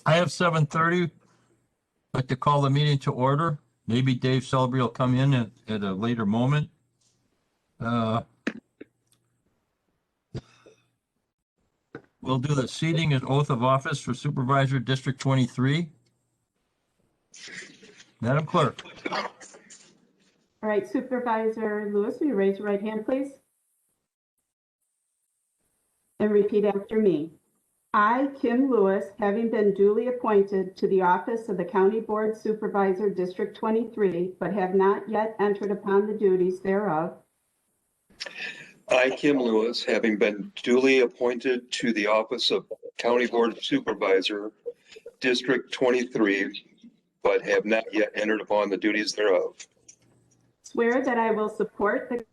I have 7:30. I'd like to call the meeting to order. Maybe Dave Celebrity will come in at a later moment. We'll do the seating and oath of office for Supervisor District 23. Madam Clerk. All right, Supervisor Lewis, will you raise your right hand, please? And repeat after me. I, Kim Lewis, having been duly appointed to the office of the County Board Supervisor District 23, but have not yet entered upon the duties thereof. I, Kim Lewis, having been duly appointed to the office of County Board Supervisor District 23, but have not yet entered upon the duties thereof. Swear that I will support the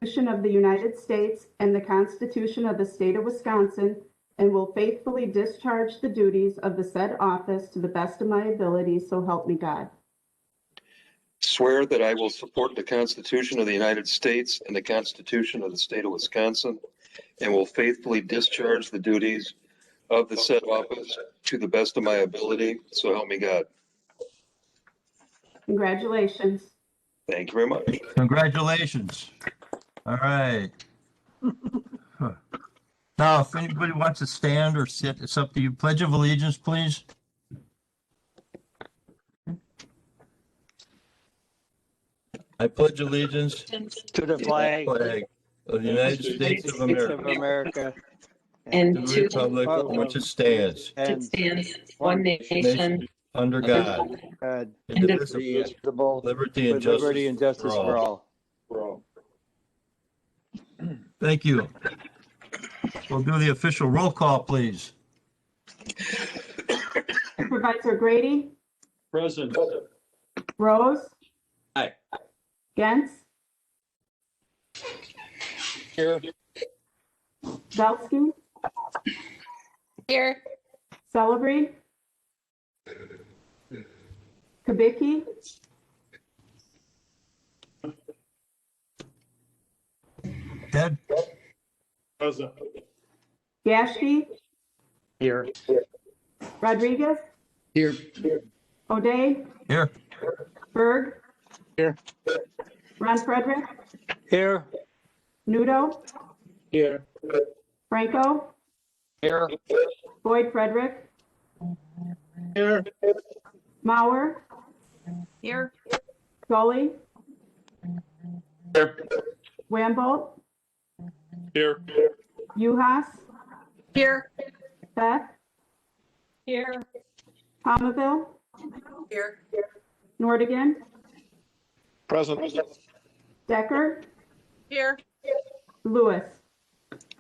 Constitution of the United States and the Constitution of the State of Wisconsin, and will faithfully discharge the duties of the said office to the best of my ability, so help me God. Swear that I will support the Constitution of the United States and the Constitution of the State of Wisconsin, and will faithfully discharge the duties of the said office to the best of my ability, so help me God. Congratulations. Thank you very much. Congratulations. All right. Now, if anybody wants to stand or sit, it's up to you. Pledge of Allegiance, please. I pledge allegiance to the flag of the United States of America and and to the republic for which it stands, and stands one nation under God, indivisible, liberty and with liberty and justice justice for all. for all. Thank you. We'll do the official roll call, please. Supervisor Grady? Present. Rose? Aye. Gentz? Here. Zelsky? Here. Celebrity? Kubicki? Ted? Present. Gashke? Here. Rodriguez? Here. O'Day? Here. Berg? Here. Ron Frederick? Here. Nudo? Here. Franco? Here. Boyd Frederick? Here. Mauer? Here. Scully? Here. Wambolt? Here. Uhas? Here. Beth? Here. Palmaville? Here. Nordigan? Present. Decker? Here. Lewis?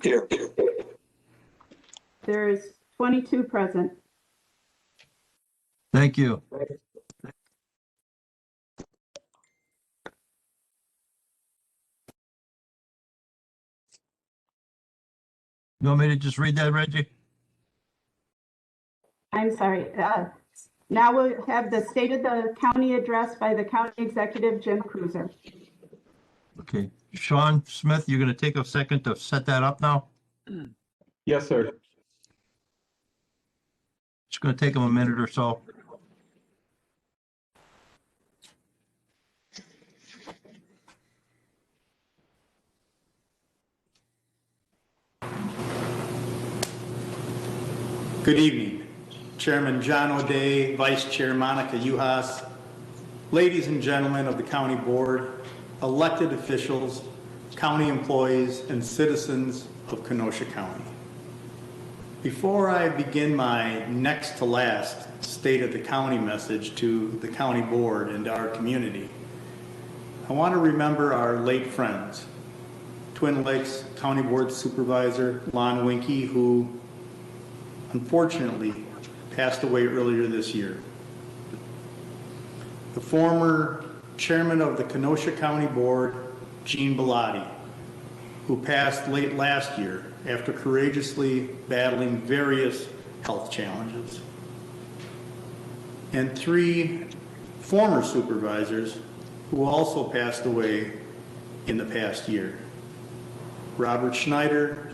Here. There is 22 present. Thank you. You want me to just read that, Reggie? I'm sorry. Now we'll have the State of the County address by the County Executive Jim Kreuser. Okay. Sean Smith, you're going to take a second to set that up now? Yes, sir. It's going to take him a minute or so. Good evening. Chairman John O'Day, Vice Chair Monica Uhas, ladies and gentlemen of the County Board, elected officials, county employees, and citizens of Kenosha County. Before I begin my next to last State of the County message to the County Board and our community, I want to remember our late friends, Twin Lakes County Board Supervisor Lon Winkie, who unfortunately passed away earlier this year. The former chairman of the Kenosha County Board, Gene Bellotti, who passed late last year after courageously battling various health challenges. And 3 former supervisors who also passed away in the past year. Robert Schneider,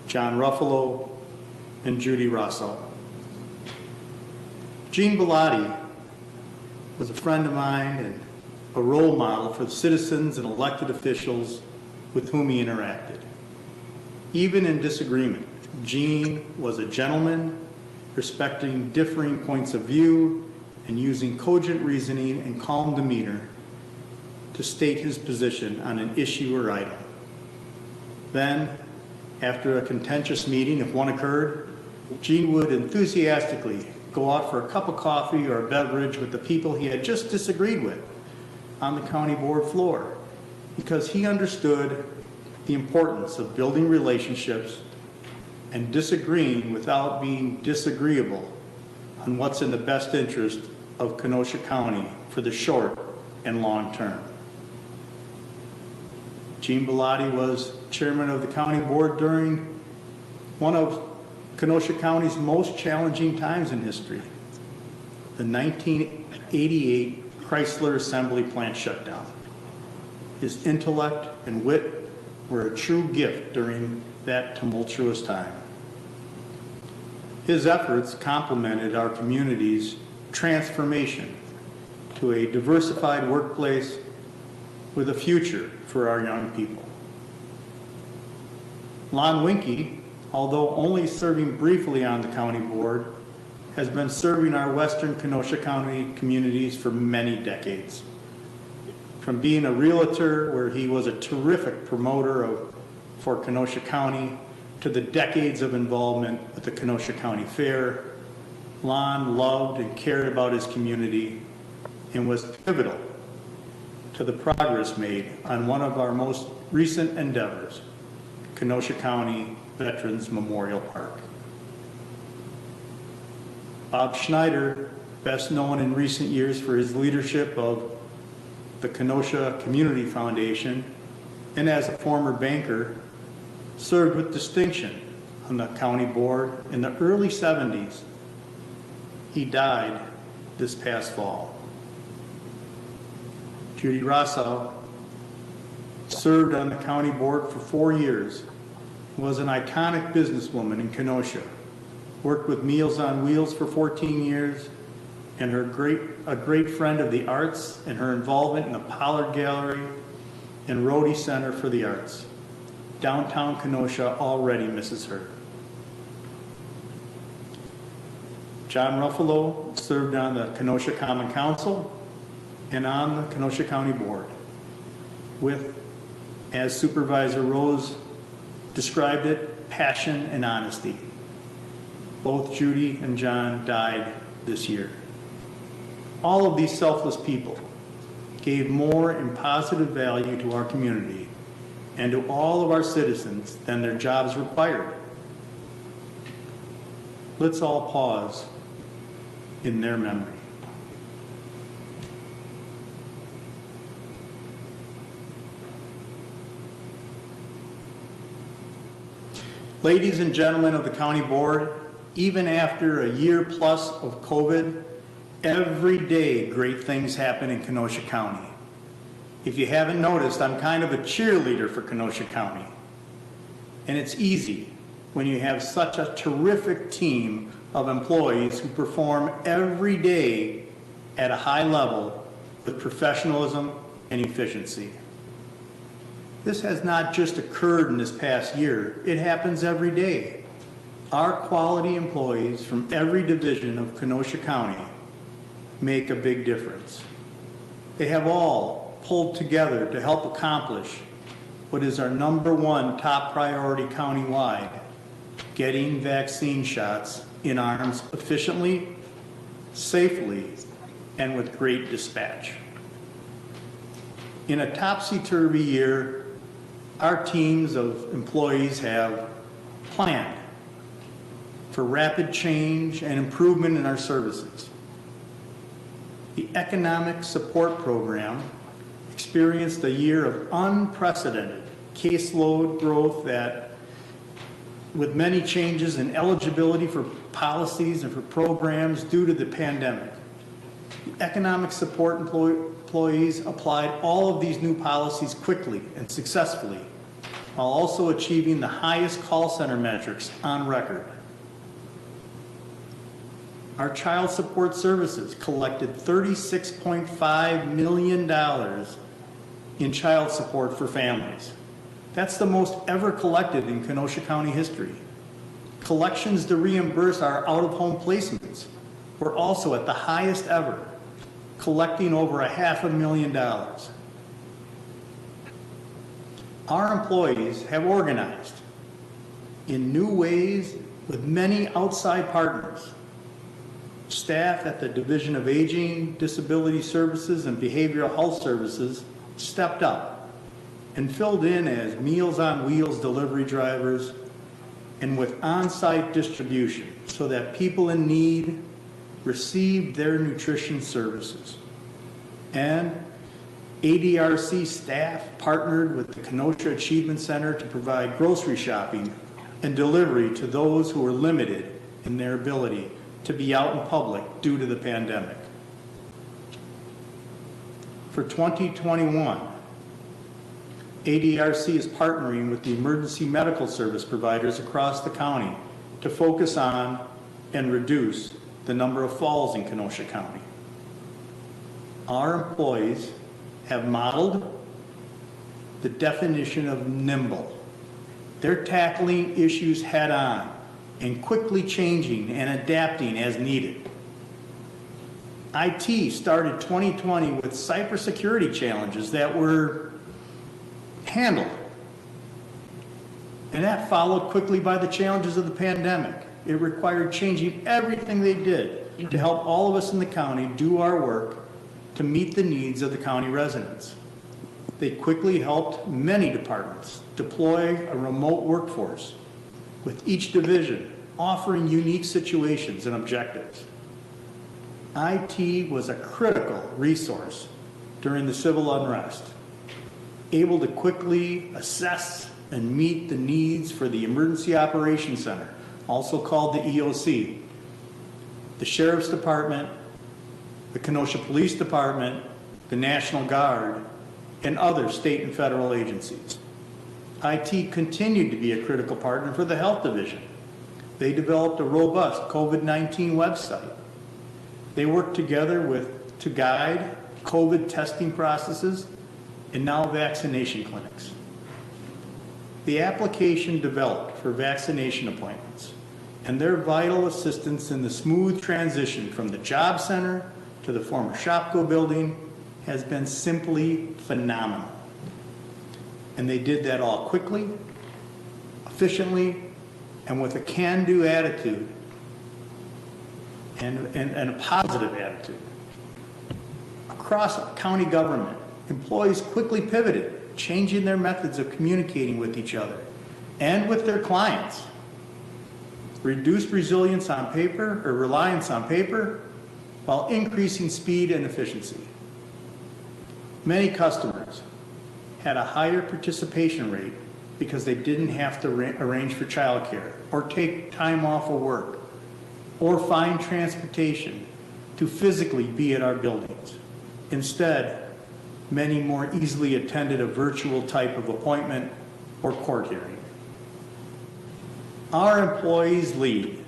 John Ruffalo, and Judy Russell. Gene Bellotti was a friend of mine and a role model for the citizens and elected officials with whom he interacted. Even in disagreement, Gene was a gentleman, respecting differing points of view and using cogent reasoning and calm demeanor to state his position on an issue or item. Then, after a contentious meeting, if one occurred, Gene would enthusiastically go out for a cup of coffee or a beverage with the people he had just disagreed with on the county board floor, because he understood the importance of building relationships and disagreeing without being disagreeable on what's in the best interest of Kenosha County for the short and long term. Gene Bellotti was chairman of the county board during one of Kenosha County's most challenging times in history, the 1988 Chrysler Assembly Plant shutdown. His intellect and wit were a true gift during that tumultuous time. His efforts complemented our community's transformation to a diversified workplace with a future for our young people. Lon Winkie, although only serving briefly on the county board, has been serving our western Kenosha County communities for many decades. From being a realtor, where he was a terrific promoter for Kenosha County, to the decades of involvement with the Kenosha County Fair, Lon loved and cared about his community and was pivotal to the progress made on one of our most recent endeavors, Kenosha County Veterans Memorial Park. Bob Schneider, best known in recent years for his leadership of the Kenosha Community Foundation and as a former banker, served with distinction on the county board in the early 70s. He died this past fall. Judy Rossau served on the county board for 4 years, was an iconic businesswoman in Kenosha, worked with Meals on Wheels for 14 years, and a great friend of the arts, and her involvement in the Pollard Gallery and Rhodey Center for the Arts. Downtown Kenosha already misses her. John Ruffalo served on the Kenosha Common Council and on the Kenosha County Board with, as Supervisor Rose described it, passion and honesty. Both Judy and John died this year. All of these selfless people gave more in positive value to our community and to all of our citizens than their jobs required. Let's all pause in their memory. Ladies and gentlemen of the county board, even after a year plus of COVID, every day great things happen in Kenosha County. If you haven't noticed, I'm kind of a cheerleader for Kenosha County. And it's easy when you have such a terrific team of employees who perform every day at a high level with professionalism and efficiency. This has not just occurred in this past year, it happens every day. Our quality employees from every division of Kenosha County make a big difference. They have all pulled together to help accomplish what is our #1 top priority countywide, getting vaccine shots in arms efficiently, safely, and with great dispatch. In a topsy-turvy year, our teams of employees have planned for rapid change and improvement in our services. The Economic Support Program experienced a year of unprecedented caseload growth that, with many changes in eligibility for policies and for programs due to the pandemic. The Economic Support employees applied all of these new policies quickly and successfully, while also achieving the highest call center metrics on record. our child support services collected $36.5 million in child support for families. That's the most ever collected in Kenosha County history. Collections to reimburse our out-of-home placements were also at the highest ever, collecting over $500,000. Our employees have organized in new ways with many outside partners. Staff at the Division of Aging, Disability Services, and Behavioral Health Services stepped up and filled in as Meals on Wheels delivery drivers and with on-site distribution so that people in need received their nutrition services. And ADRC staff partnered with the Kenosha Achievement Center to provide grocery shopping and delivery to those who were limited in their ability to be out in public due to the pandemic. For 2021, ADRC is partnering with the emergency medical service providers across the county to focus on and reduce the number of falls in Kenosha County. Our employees have modeled the definition of nimble. They're tackling issues head on and quickly changing and adapting as needed. IT started 2020 with cybersecurity challenges that were handled. And that followed quickly by the challenges of the pandemic. It required changing everything they did to help all of us in the county do our work to meet the needs of the county residents. They quickly helped many departments deploy a remote workforce, with each division offering unique situations and objectives. IT was a critical resource during the civil unrest, able to quickly assess and meet the needs for the Emergency Operations Center, also called the EOC, the Sheriff's Department, the Kenosha Police Department, the National Guard, and other state and federal agencies. IT continued to be a critical partner for the Health Division. They developed a robust COVID-19 website. They worked together to guide COVID testing processes and now vaccination clinics. The application developed for vaccination appointments and their vital assistance in the smooth transition from the job center to the former Shopko building has been simply phenomenal. And they did that all quickly, efficiently, and with a can-do attitude and a positive attitude. Across county government, employees quickly pivoted, changing their methods of communicating with each other and with their clients. Reduced reliance on paper, while increasing speed and efficiency. Many customers had a higher participation rate because they didn't have to arrange for childcare or take time off of work or find transportation to physically be at our buildings. Instead, many more easily attended a virtual type of appointment or court hearing. Our employees lead,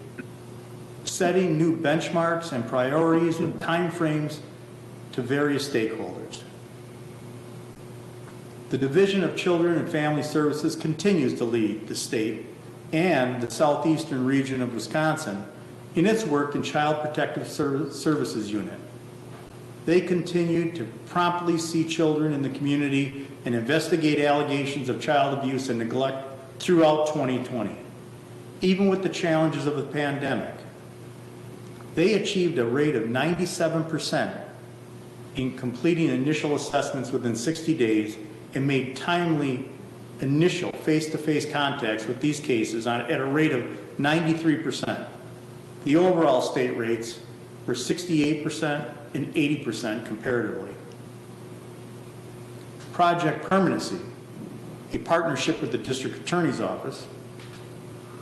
setting new benchmarks and priorities and timeframes to various stakeholders. The Division of Children and Family Services continues to lead the state and the southeastern region of Wisconsin in its work in Child Protective Services Unit. They continue to promptly see children in the community and investigate allegations of child abuse and neglect throughout 2020, even with the challenges of the pandemic. They achieved a rate of 97% in completing initial assessments within 60 days and made timely initial face-to-face contacts with these cases at a rate of 93%. The overall state rates were 68% and 80% comparatively. Project Permanency, a partnership with the District Attorney's Office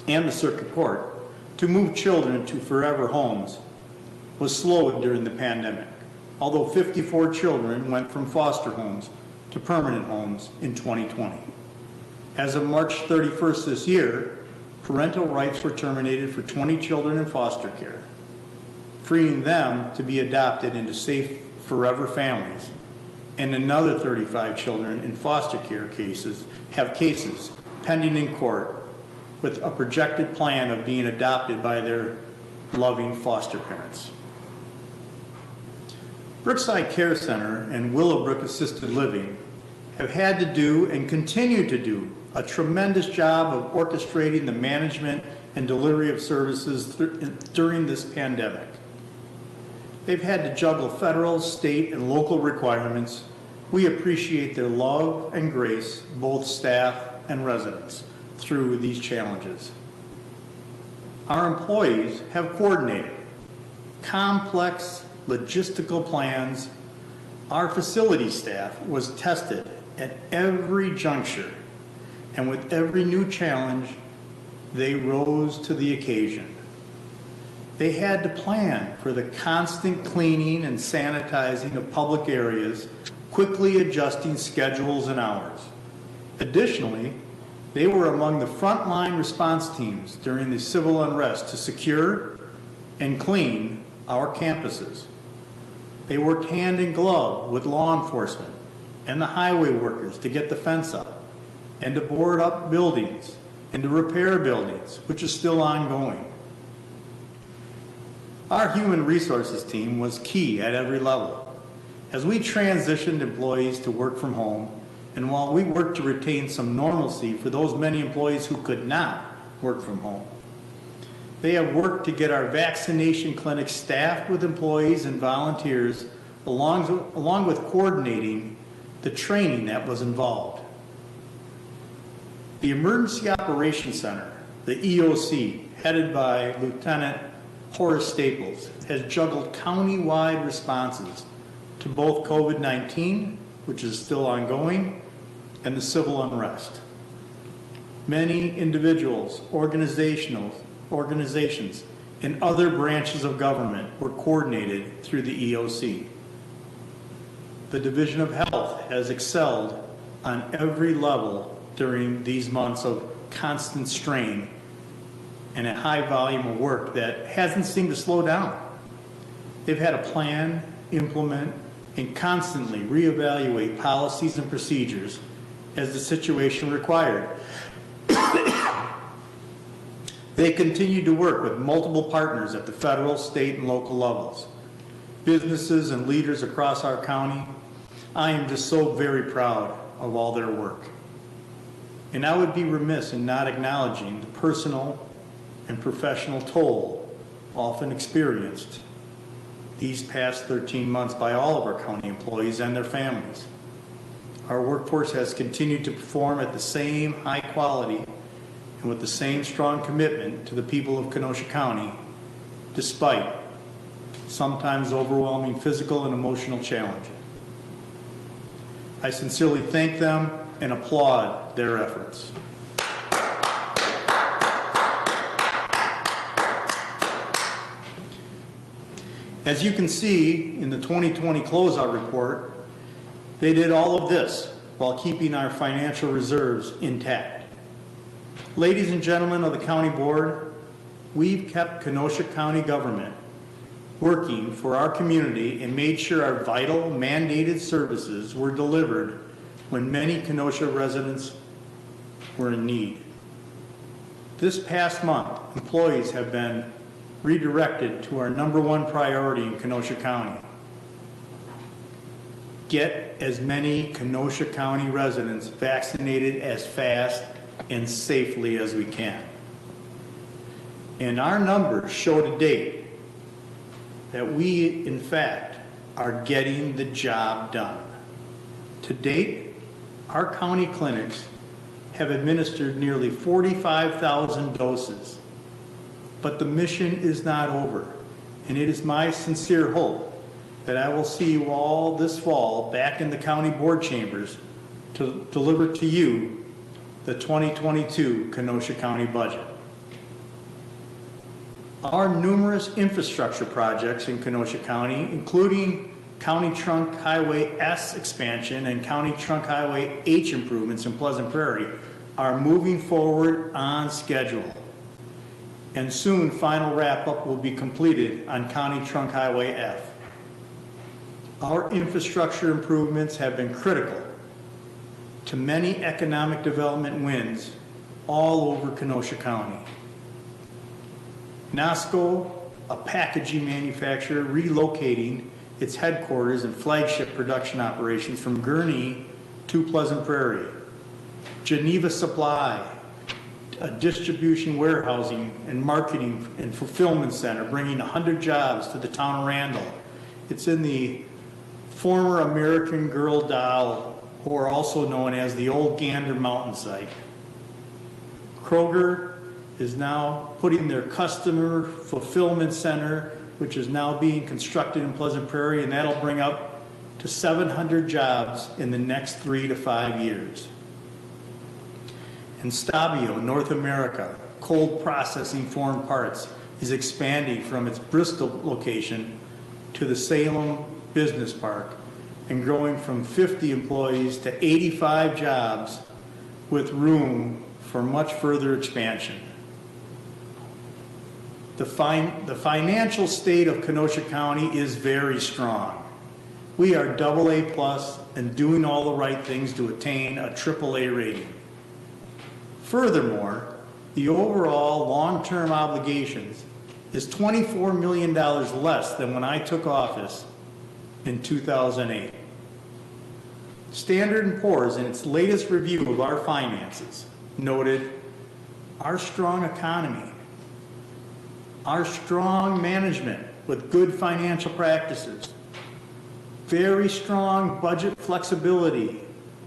and the Circuit Court to move children to forever homes, was slowed during the pandemic, although 54 children went from foster homes to permanent homes in 2020. As of March 31st this year, parental rights were terminated for 20 children in foster care. freeing them to be adopted into safe forever families. And another 35 children in foster care cases have cases pending in court with a projected plan of being adopted by their loving foster parents. Brookside Care Center and Willowbrook Assisted Living have had to do and continue to do a tremendous job of orchestrating the management and delivery of services during this pandemic. They've had to juggle federal, state, and local requirements. We appreciate their love and grace, both staff and residents, through these challenges. Our employees have coordinated complex logistical plans. Our facility staff was tested at every juncture, and with every new challenge, they rose to the occasion. They had to plan for the constant cleaning and sanitizing of public areas, quickly adjusting schedules and hours. Additionally, they were among the frontline response teams during the civil unrest to secure and clean our campuses. They worked hand in glove with law enforcement and the highway workers to get the fence up and to board up buildings and to repair buildings, which is still ongoing. Our human resources team was key at every level as we transitioned employees to work from home, and while we worked to retain some normalcy for those many employees who could not work from home. They have worked to get our vaccination clinics staffed with employees and volunteers, along with coordinating the training that was involved. The Emergency Operations Center, the EOC, headed by Lieutenant Horace Staples, has juggled county-wide responses to both COVID-19, which is still ongoing, and the civil unrest. Many individuals, organizations, and other branches of government were coordinated through the EOC. The Division of Health has excelled on every level during these months of constant strain and a high volume of work that hasn't seemed to slow down. They've had a plan, implement, and constantly reevaluate policies and procedures as the situation required. They continue to work with multiple partners at the federal, state, and local levels, businesses and leaders across our county. I am just so very proud of all their work. And I would be remiss in not acknowledging the personal and professional toll often experienced these past 13 months by all of our county employees and their families. Our workforce has continued to perform at the same high quality and with the same strong commitment to the people of Kenosha County, despite sometimes overwhelming physical and emotional challenges. I sincerely thank them and applaud their efforts. As you can see in the 2020 closeout report, they did all of this while keeping our financial reserves intact. Ladies and gentlemen of the county board, we've kept Kenosha County government working for our community and made sure our vital mandated services were delivered when many Kenosha residents were in need. This past month, employees have been redirected to our #1 priority in Kenosha County. Get as many Kenosha County residents vaccinated as fast and safely as we can. And our numbers show to date that we, in fact, are getting the job done. To date, our county clinics have administered nearly 45,000 doses. But the mission is not over, and it is my sincere hope that I will see you all this fall back in the county board chambers to deliver to you the 2022 Kenosha County budget. Our numerous infrastructure projects in Kenosha County, including County Trunk Highway S expansion and County Trunk Highway H improvements in Pleasant Prairie, are moving forward on schedule. and soon final wrap-up will be completed on County Trunk Highway F. Our infrastructure improvements have been critical to many economic development wins all over Kenosha County. NOSCO, a packaging manufacturer, relocating its headquarters and flagship production operations from Gurnee to Pleasant Prairie. Geneva Supply, a distribution, warehousing, and marketing and fulfillment center, bringing 100 jobs to the town of Randall. It's in the former American Girl doll, or also known as the old Gander Mountain site. Kroger is now putting their customer fulfillment center, which is now being constructed in Pleasant Prairie, and that'll bring up to 700 jobs in the next 3 to 5 years. And Stabio, North America, cold processing foreign parts, is expanding from its Bristol location to the Salem Business Park and growing from 50 employees to 85 jobs with room for much further expansion. The financial state of Kenosha County is very strong. We are AA+ and doing all the right things to attain a AAA rating. Furthermore, the overall long-term obligations is $24 million less than when I took office in 2008. Standard & Poor's, in its latest review of our finances, noted our strong economy, our strong management with good financial practices, very strong budget flexibility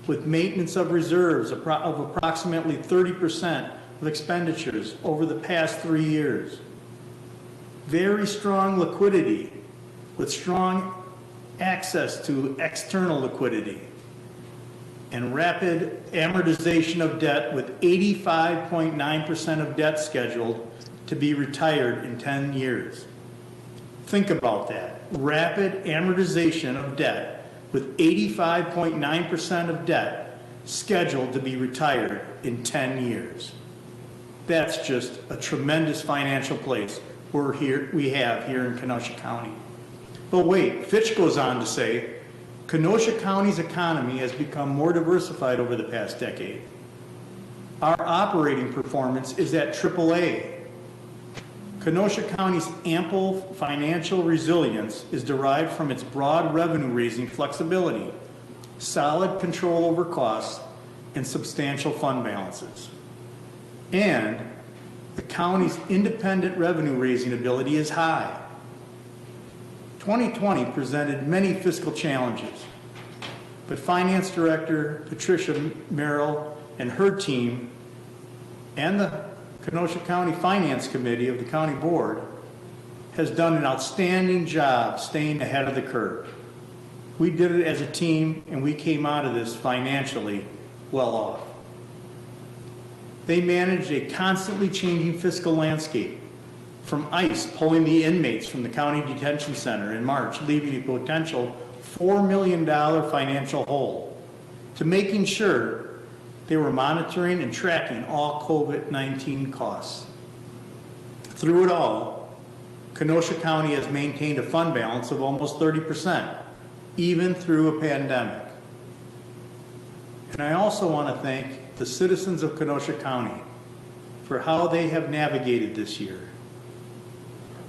with maintenance of reserves of approximately 30% of expenditures over the past 3 years, very strong liquidity with strong access to external liquidity, and rapid amortization of debt with 85.9% of debt scheduled to be retired in 10 years. Think about that. Rapid amortization of debt with 85.9% of debt scheduled to be retired in 10 years. That's just a tremendous financial place we have here in Kenosha County. But wait, Fitch goes on to say, Kenosha County's economy has become more diversified over the past decade. Our operating performance is at AAA. Kenosha County's ample financial resilience is derived from its broad revenue-raising flexibility, solid control over costs, and substantial fund balances. And the county's independent revenue-raising ability is high. 2020 presented many fiscal challenges, but Finance Director Patricia Merrill and her team and the Kenosha County Finance Committee of the County Board has done an outstanding job staying ahead of the curve. We did it as a team, and we came out of this financially well off. They managed a constantly changing fiscal landscape, from ICE pulling the inmates from the county detention center in March, leaving a potential $4 million financial hole, to making sure they were monitoring and tracking all COVID-19 costs. Through it all, Kenosha County has maintained a fund balance of almost 30%, even through a pandemic. And I also want to thank the citizens of Kenosha County for how they have navigated this year,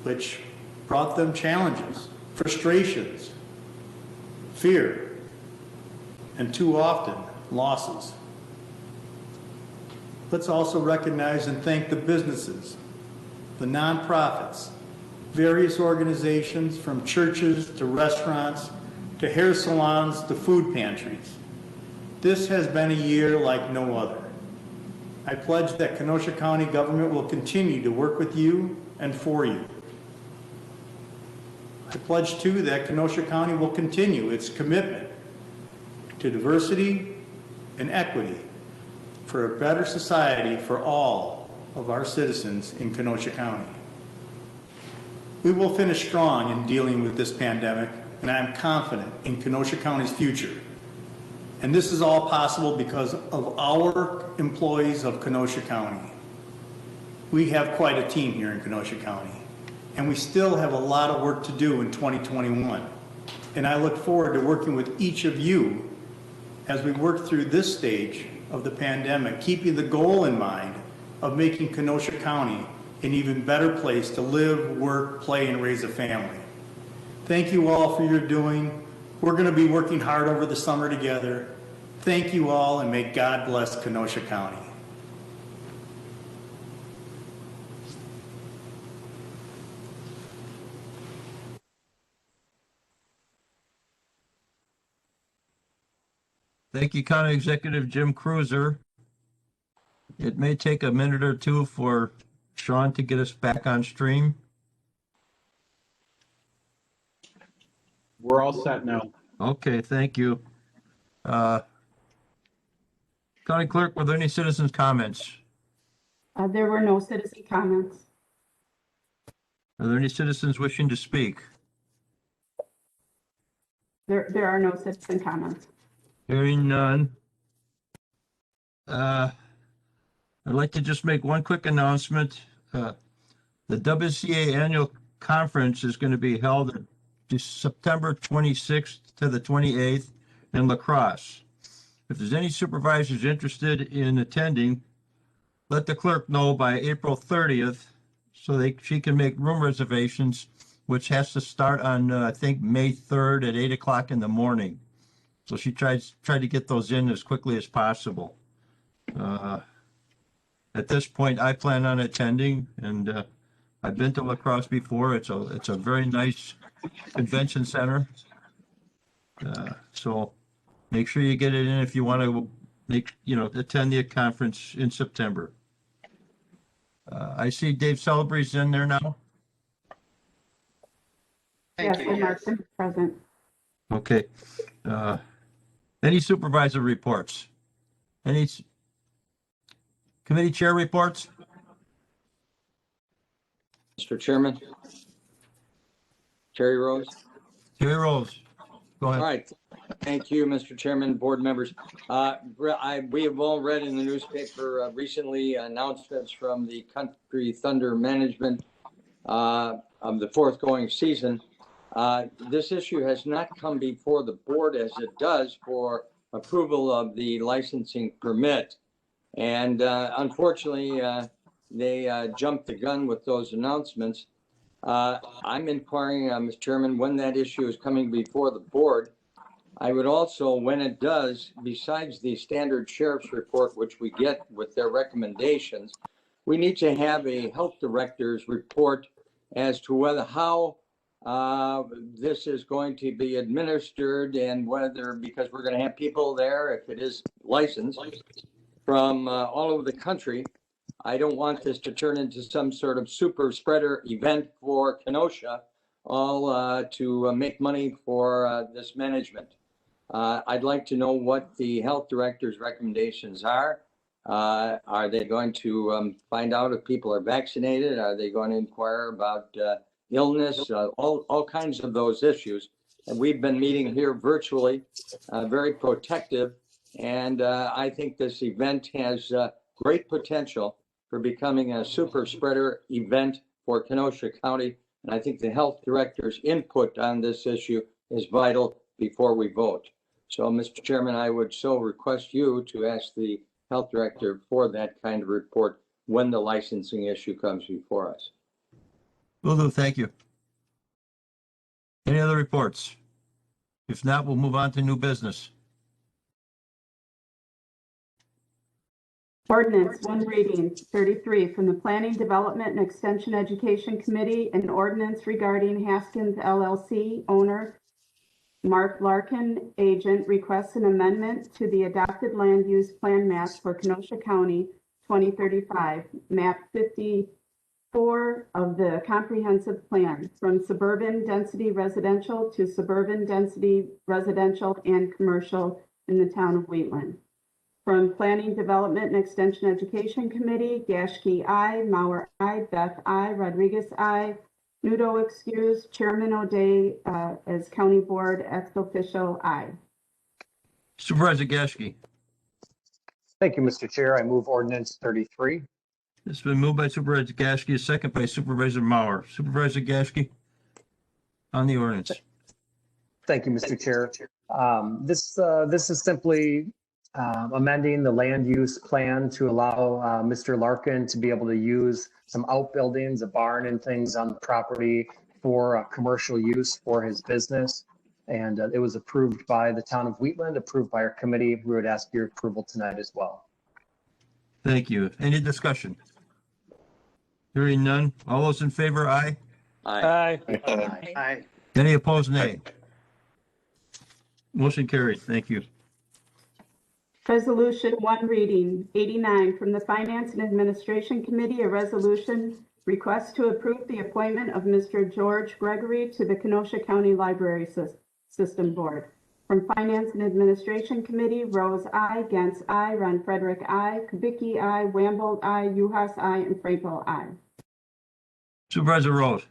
which brought them challenges, frustrations, fear, and too often, losses. Let's also recognize and thank the businesses, the nonprofits, various organizations from churches to restaurants to hair salons to food pantries. This has been a year like no other. I pledge that Kenosha County government will continue to work with you and for you. I pledge too that Kenosha County will continue its commitment to diversity and equity for a better society for all of our citizens in Kenosha County. We will finish strong in dealing with this pandemic, and I am confident in Kenosha County's future. And this is all possible because of our employees of Kenosha County. we have quite a team here in Kenosha County, and we still have a lot of work to do in 2021. And I look forward to working with each of you as we work through this stage of the pandemic, keeping the goal in mind of making Kenosha County an even better place to live, work, play, and raise a family. Thank you all for your doing. We're going to be working hard over the summer together. Thank you all, and may God bless Kenosha County. Thank you, County Executive Jim Kreuser. It may take a minute or two for Sean to get us back on stream. We're all set now. Okay, thank you. County Clerk, were there any citizens' comments? There were no citizen comments. Are there any citizens wishing to speak? There are no citizen comments. Hearing none. I'd like to just make one quick announcement. The WCA Annual Conference is going to be held September 26th to the 28th in La Crosse. If there's any supervisors interested in attending, let the clerk know by April 30th so she can make room reservations, which has to start on, I think, May 3rd at 8 o'clock in the morning. So she tried to get those in as quickly as possible. At this point, I plan on attending, and I've been to La Crosse before. It's a very nice convention center. So make sure you get it in if you want to attend the conference in September. I see Dave Celebri's in there now. Yes, I marked him present. Okay. Any supervisor reports? Any committee chair reports? Mr. Chairman. Terry Rose. Terry Rose, go ahead. All right. Thank you, Mr. Chairman, board members. We have all read in the newspaper recently announcements from the Country Thunder management of the forthgoing season. This issue has not come before the board as it does for approval of the licensing permit. And unfortunately, they jumped the gun with those announcements. I'm inquiring, Mr. Chairman, when that issue is coming before the board. I would also, when it does, besides the standard sheriff's report, which we get with their recommendations, we need to have a health director's report as to how this is going to be administered, and whether, because we're going to have people there, if it is licensed, from all over the country. I don't want this to turn into some sort of super spreader event for Kenosha, all to make money for this management. I'd like to know what the health director's recommendations are. Are they going to find out if people are vaccinated? Are they going to inquire about illness? All kinds of those issues. And we've been meeting here virtually, very protective. And I think this event has great potential for becoming a super spreader event for Kenosha County. And I think the health director's input on this issue is vital before we vote. So, Mr. Chairman, I would so request you to ask the health director for that kind of report when the licensing issue comes before us. Will do, thank you. Any other reports? If not, we'll move on to new business. Ordinance, one reading, 33, from the Planning, Development, and Extension Education Committee, an ordinance regarding Haskins LLC owner Mark Larkin, agent, requests an amendment to the adopted land use plan maps for Kenosha County 2035, map 54 of the comprehensive plan, from suburban density residential to suburban density residential and commercial in the town of Wheatland. From Planning, Development, and Extension Education Committee, Gashke, I, Mauer, I, Beth, I, Rodriguez, I, Nudo excused, Chairman O'Day as County Board ex officio, I. Supervisor Gashke. Thank you, Mr. Chair. I move ordinance 33. It's been moved by Supervisor Gasky, second by Supervisor Mauer. Supervisor Gasky on the ordinance. Thank you, Mr. Chair. This is simply amending the land use plan to allow Mr. Larkin to be able to use some outbuildings, a barn and things on the property for commercial use for his business. And it was approved by the town of Wheatland, approved by our committee. We would ask your approval tonight as well. Thank you. Any discussion? Hearing none. All those in favor, aye. Aye. Aye. Any opposed, nay. Motion carried. Thank you. Resolution, one reading, 89, from the Finance and Administration Committee, a resolution request to approve the appointment of Mr. George Gregory to the Kenosha County Library System Board. From Finance and Administration Committee, Rose I, Gantz I, Ron Frederick I, Kubicki I, Wamble I, Uhas I, and Frankel I. Supervisor Rose.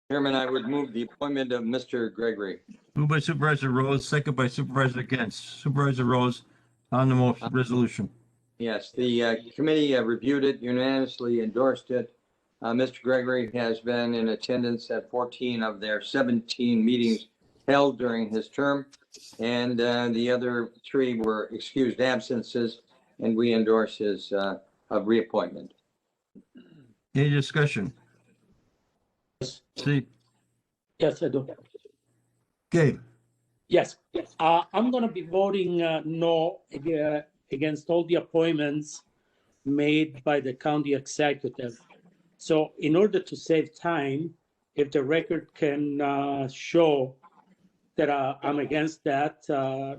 Chairman, I would move the appointment of Mr. Gregory. Moved by Supervisor Rose, second by Supervisor Gantz. Supervisor Rose on the motion, resolution. Yes, the committee reviewed it, unanimously endorsed it. Mr. Gregory has been in attendance at 14 of their 17 meetings held during his term, and the other 3 were excused absences, and we endorse his reappointment. Any discussion? See, Yes, I do. Gabe. Yes, I'm going to be voting no against all the appointments made by the county executive. So in order to save time, if the record can show that I'm against that,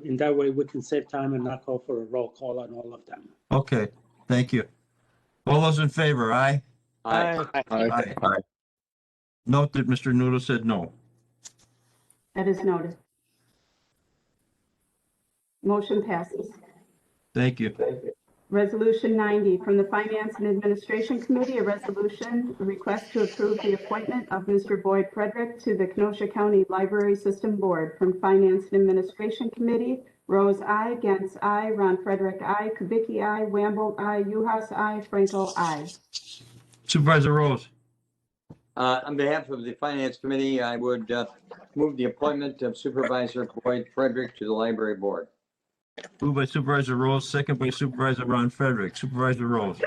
in that way we can save time and not call for a roll call on all of them. Okay, thank you. All those in favor, aye? Aye. Aye. Note that Mr. Noodle said no. That is noted. Motion passes. Thank you. Resolution 90, from the Finance and Administration Committee, a resolution, a request to approve the appointment of Mr. Boyd Frederick to the Kenosha County Library System Board. From Finance and Administration Committee, Rose I, Gantz I, Ron Frederick I, Kubicki I, Wamble I, Uhas I, Frankel I. Supervisor Rose. On behalf of the Finance Committee, I would move the appointment of Supervisor Boyd Frederick to the Library Board. Moved by Supervisor Rose, second by Supervisor Ron Frederick. Supervisor Rose.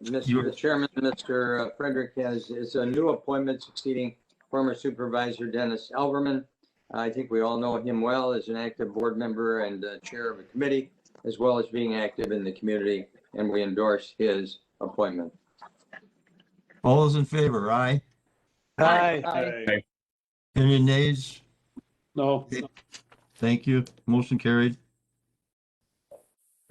Mr. Chairman, Mr. Frederick is a new appointment succeeding former Supervisor Dennis Elverman. I think we all know him well as an active board member and chair of a committee, as well as being active in the community, and we endorse his appointment. All those in favor, aye? Aye. Any nays? No, Thank you. Motion carried.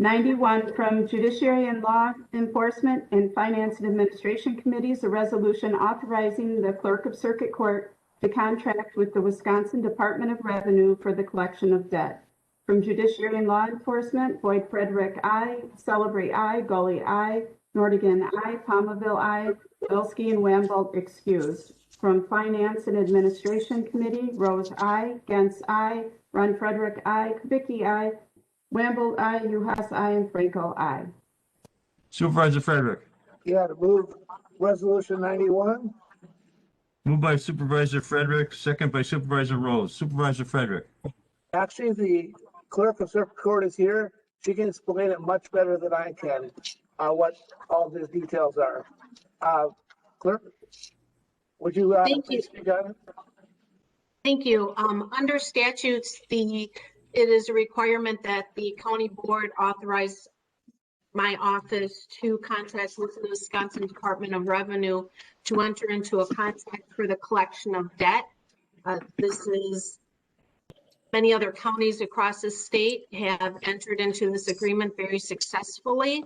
91, from Judiciary and Law Enforcement and Finance and Administration Committees, a resolution authorizing the Clerk of Circuit Court to contract with the Wisconsin Department of Revenue for the collection of debt. From Judiciary and Law Enforcement, Boyd Frederick I, Celebrate I, Gully I, Nordigan I, Palmaville I, Bilski and Wamble excused. From Finance and Administration Committee, Rose I, Gantz I, Ron Frederick I, Kubicki I, Wamble I, Uhas I, and Frankel I. Supervisor Frederick. Yeah, to move resolution 91. Moved by Supervisor Frederick, second by Supervisor Rose. Supervisor Frederick. Actually, the clerk of circuit court is here. She can explain it much better than I can, what all the details are. Clerk, would you Thank you. please speak on it? Thank you. Under statutes, it is a requirement that the county board authorize my office to contract with the Wisconsin Department of Revenue to enter into a contract for the collection of debt. Many other counties across the state have entered into this agreement very successfully.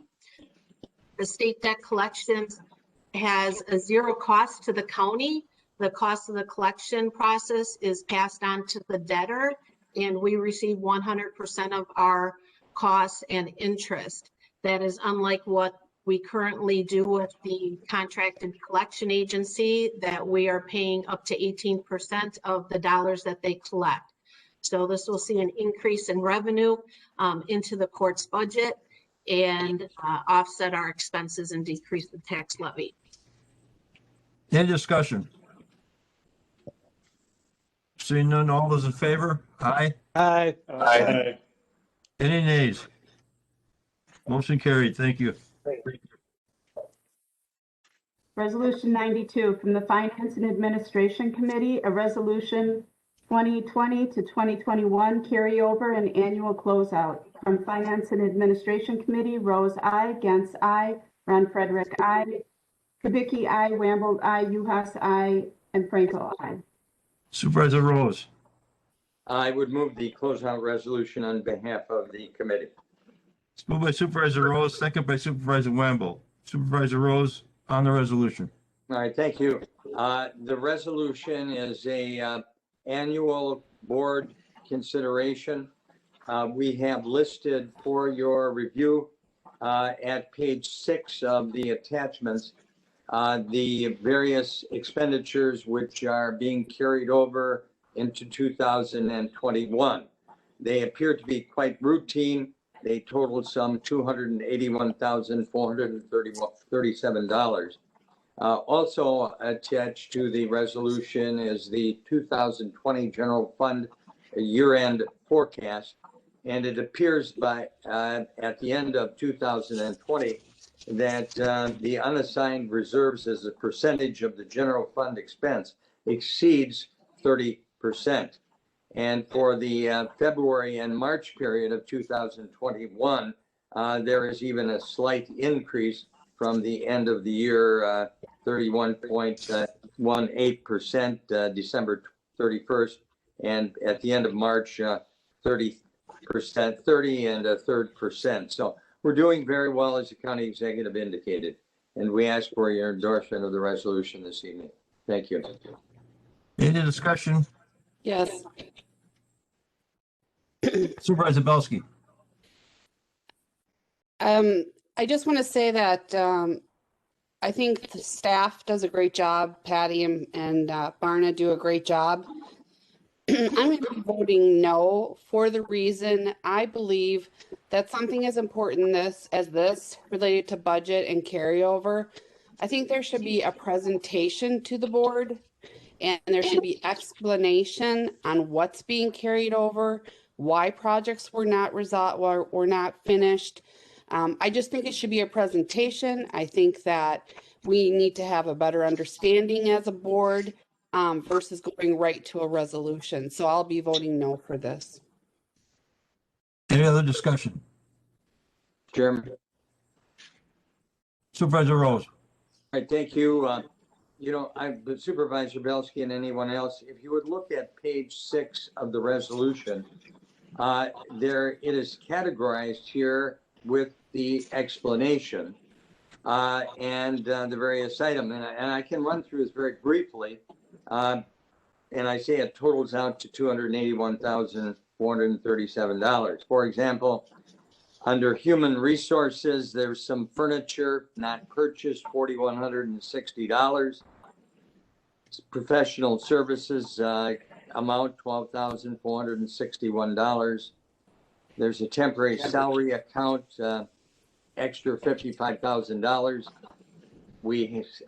The state debt collections has a zero cost to the county. The cost of the collection process is passed on to the debtor, and we receive 100% of our costs and interest. That is unlike what we currently do with the contracted collection agency, that we are paying up to 18% of the dollars that they collect. So this will see an increase in revenue into the court's budget. and offset our expenses and decrease the tax levy. Any discussion? Seeing none, all those in favor? Aye. Aye. Aye. Any nays? Motion carried. Thank you. Resolution 92 from the Finance and Administration Committee, a resolution 2020 to 2021 carryover and annual closeout. From Finance and Administration Committee, Rose I, Gantz I, Ron Frederick I, Kubicki I, Wamble I, Uhas I, and Franco I. Supervisor Rose. I would move the closeout resolution on behalf of the committee. It's moved by Supervisor Rose, second by Supervisor Wamble. Supervisor Rose on the resolution. All right, thank you. The resolution is a annual board consideration. We have listed for your review at page 6 of the attachments the various expenditures which are being carried over into 2021. They appear to be quite routine. They total some $281,437. Also attached to the resolution is the 2020 General Fund year-end forecast. And it appears at the end of 2020 that the unassigned reserves as a percentage of the general fund expense exceeds 30%. And for the February and March period of 2021, there is even a slight increase from the end of the year, 31.18%, December 31st, and at the end of March, 30% and a third percent. So we're doing very well, as the county executive indicated, and we ask for your endorsement of the resolution this evening. Thank you. Any discussion? Yes. Supervisor Belsky. I just want to say that I think the staff does a great job. Patty and Barna do a great job. I'm going to be voting no for the reason I believe that something as important as this related to budget and carryover. I think there should be a presentation to the board and there should be explanation on what's being carried over, why projects were not resolved or were not finished. I just think it should be a presentation. I think that we need to have a better understanding as a board versus going right to a resolution. So I'll be voting no for this. Any other discussion? Chairman. Supervisor Rose. All right, thank you. Supervisor Belsky and anyone else, if you would look at page 6 of the resolution, it is categorized here with the explanation and the various items. And I can run through this very briefly. And I say it totals out to $281,437. For example, under human resources, there's some furniture not purchased, $4,160. Professional services amount $12,461. There's a temporary salary account, extra $55,000.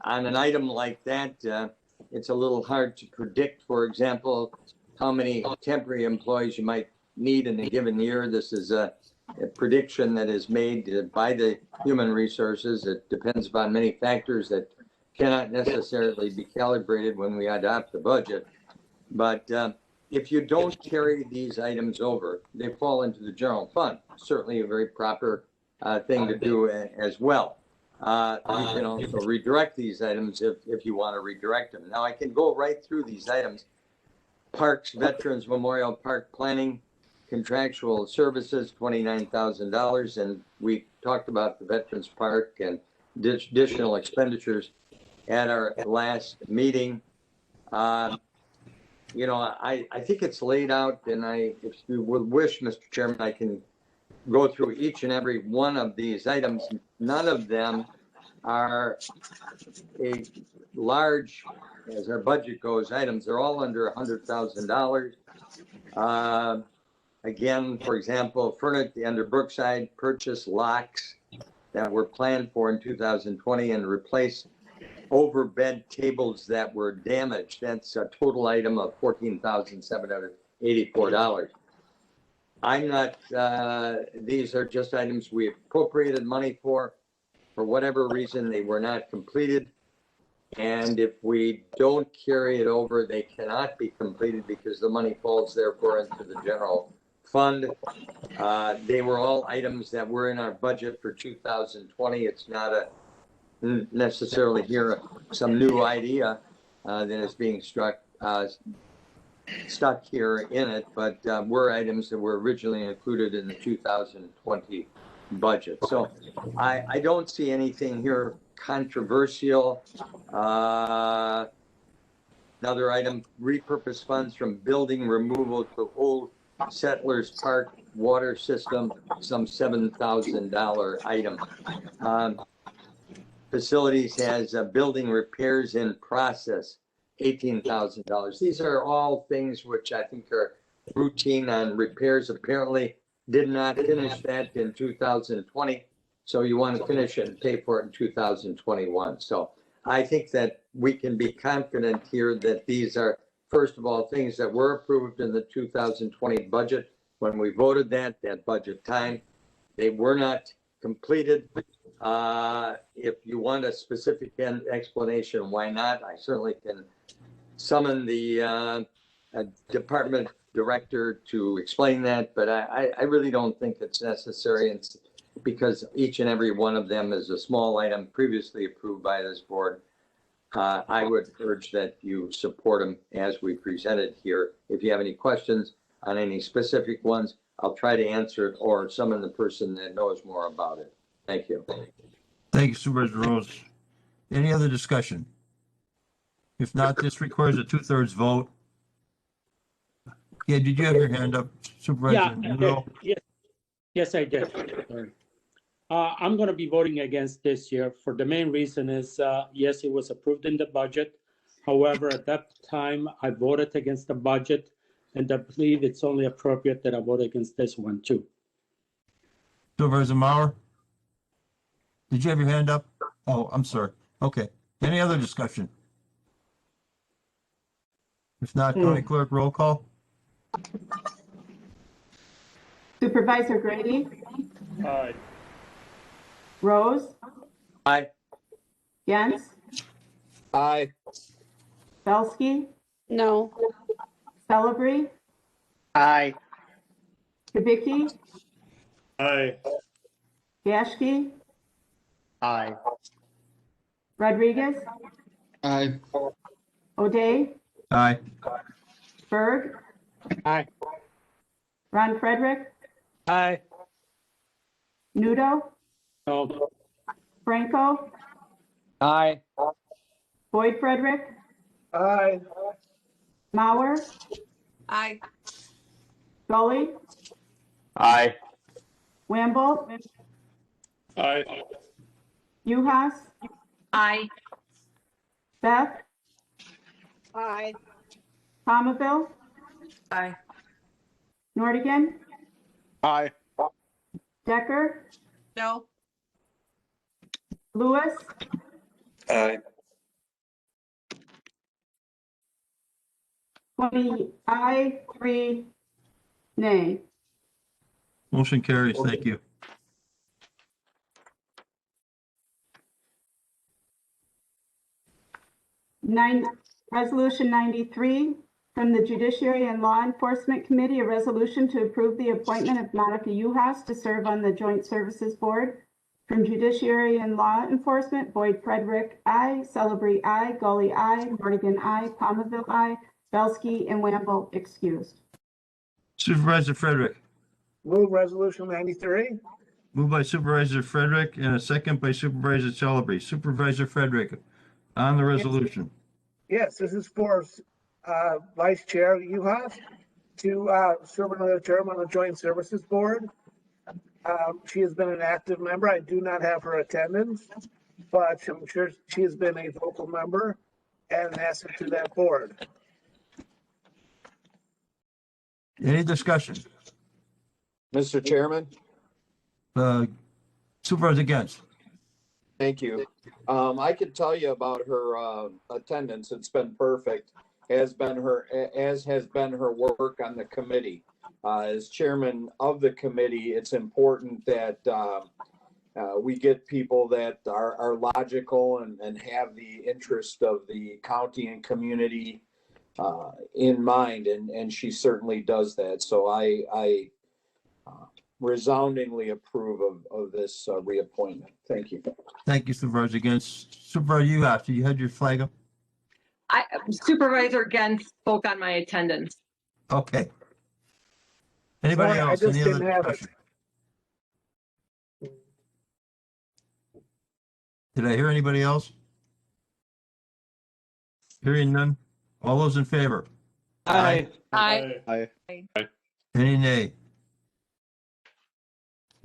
On an item like that, it's a little hard to predict, for example, how many temporary employees you might need in a given year. This is a prediction that is made by the human resources. It depends upon many factors that cannot necessarily be calibrated when we adopt the budget. But if you don't carry these items over, they fall into the general fund. Certainly a very proper thing to do as well. You can also redirect these items if you want to redirect them. Now I can go right through these items. Parks, Veterans Memorial Park Planning, contractual services, $29,000. And we talked about the Veterans Park and additional expenditures at our last meeting. I think it's laid out, and if you would wish, Mr. Chairman, I can go through each and every one of these items. None of them are a large, as our budget goes, items. They're all under $100,000. Again, for example, Furnace under Brookside purchased locks that were planned for in 2020 and replaced overbed tables that were damaged. That's a total item of $14,784. I'm not, these are just items we appropriated money for. For whatever reason, they were not completed. And if we don't carry it over, they cannot be completed because the money falls therefore into the general fund. They were all items that were in our budget for 2020. It's not necessarily here some new idea that is being stuck here in it, but were items that were originally included in the 2020 budget. So I don't see anything here controversial. Another item, repurpose funds from building removal to Old Settlers Park water system, some $7,000 item. Facilities has building repairs in process, $18,000. These are all things which I think are routine on repairs. Apparently did not finish that in 2020. So you want to finish it and pay for it in 2021. So I think that we can be confident here that these are, first of all, things that were approved in the 2020 budget. When we voted that budget time, they were not completed. If you want a specific explanation, why not? I certainly can summon the department director to explain that, but I really don't think it's necessary. It's because each and every one of them is a small item previously approved by this board. I would urge that you support them as we presented here. If you have any questions on any specific ones, I'll try to answer it or summon the person that knows more about it. Thank you. Thank you, Supervisor Rose. Any other discussion? If not, this requires a 2/3 vote. Yeah, did you have your hand up, Supervisor? Yes, I did. I'm going to be voting against this year for the main reason is, yes, it was approved in the budget. However, at that time, I voted against the budget, and I believe it's only appropriate that I vote against this one too. Supervisor Mauer? Did you have your hand up? Oh, I'm sorry. Okay. Any other discussion? If not, County Clerk, roll call. Supervisor Grady? Aye. Rose? Aye. Jens? Aye. Belsky? No. Celebree? Aye. Kubicki? Aye. Yashki? Aye. Rodriguez? Aye. O'Day? Aye. Berg? Aye. Ron Frederick? Aye. Nudo? No. Franco? Aye. Boyd Frederick? Aye. Mauer? Aye. Gully? Aye. Wamble? Aye. Uhas? Aye. Beth? Aye. Palmaville? Aye. Nordigan? Aye. Decker? No. Lewis? Aye. 20 aye, 3 nay. Motion carries. Thank you. Resolution 93 from the Judiciary and Law Enforcement Committee, a resolution to approve the appointment of Monica Uhas to serve on the Joint Services Board. From Judiciary and Law Enforcement, Boyd Frederick, aye. Celebree, aye. Gully, aye. Morgan, aye. Palmaville, aye. Belsky and Wamble excused. Supervisor Frederick. Move resolution 93. Moved by Supervisor Frederick and a second by Supervisor Celebree. Supervisor Frederick, on the resolution. Yes, this is for Vice Chair Uhas to serve another term on the Joint Services Board. She has been an active member. I do not have her attendance, but I'm sure she has been a vocal member and an asset to that board. Any discussion? Mr. Chairman, Supervisor Gens. thank you. I could tell you about her attendance. It's been perfect, as has been her work on the committee. As chairman of the committee, it's important that we get people that are logical and have the interest of the county and community in mind, and she certainly does that. So I resoundingly approve of this reappointment. Thank you. Thank you, Supervisor Gens. Supervisor, you had your flag up? Supervisor Gens spoke on my attendance. Okay. Anybody Sorry, I else? just Any didn't other have it. discussion? Did I hear anybody else? Hearing none. All those in favor? Aye. Aye. Any nay?